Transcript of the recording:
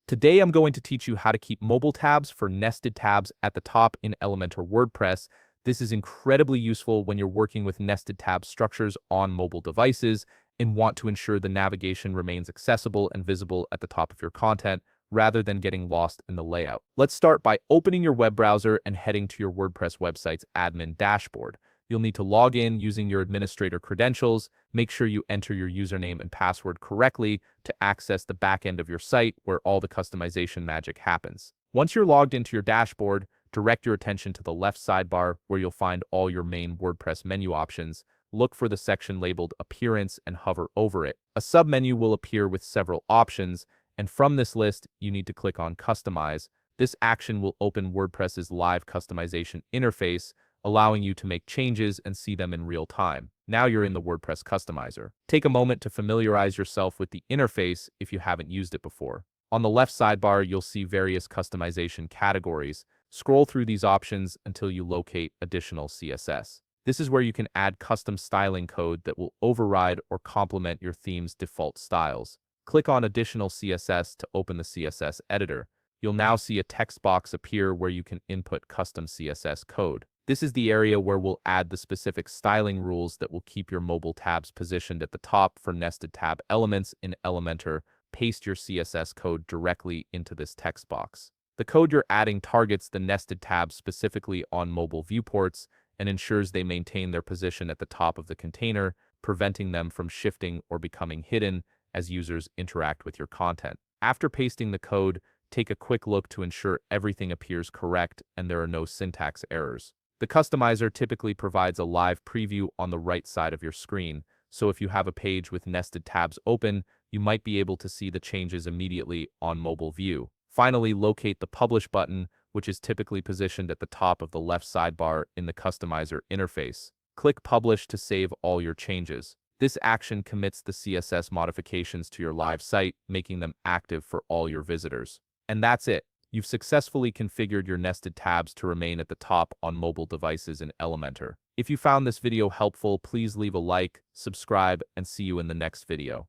Today I'm going to teach you how to keep mobile tabs for nested tabs at the top in Elementor WordPress. This is incredibly useful when you're working with nested tab structures on mobile devices and want to ensure the navigation remains accessible and visible at the top of your content rather than getting lost in the layout. Let's start by opening your web browser and heading to your WordPress website's admin dashboard. You'll need to log in using your administrator credentials. Make sure you enter your username and password correctly to access the back end of your site where all the customization magic happens. Once you're logged into your dashboard, direct your attention to the left sidebar where you'll find all your main WordPress menu options. Look for the section labeled Appearance and hover over it. A submenu will appear with several options, and from this list, you need to click on Customize. This action will open WordPress's live customization interface, allowing you to make changes and see them in real time. Now you're in the WordPress customizer. Take a moment to familiarize yourself with the interface if you haven't used it before. On the left sidebar, you'll see various customization categories. Scroll through these options until you locate Additional CSS. This is where you can add custom styling code that will override or complement your theme's default styles. Click on Additional CSS to open the CSS editor. You'll now see a text box appear where you can input custom CSS code. This is the area where we'll add the specific styling rules that will keep your mobile tabs positioned at the top for nested tab elements in Elementor. Paste your CSS code directly into this text box. The code you're adding targets the nested tabs specifically on mobile viewports and ensures they maintain their position at the top of the container, preventing them from shifting or becoming hidden as users interact with your content. After pasting the code, take a quick look to ensure everything appears correct and there are no syntax errors. The customizer typically provides a live preview on the right side of your screen, so if you have a page with nested tabs open, you might be able to see the changes immediately on mobile view. Finally, locate the Publish button, which is typically positioned at the top of the left sidebar in the customizer interface. Click Publish to save all your changes. This action commits the CSS modifications to your live site, making them active for all your visitors. And that's it. You've successfully configured your nested tabs to remain at the top on mobile devices in Elementor. If you found this video helpful, please leave a like, subscribe, and see you in the next video.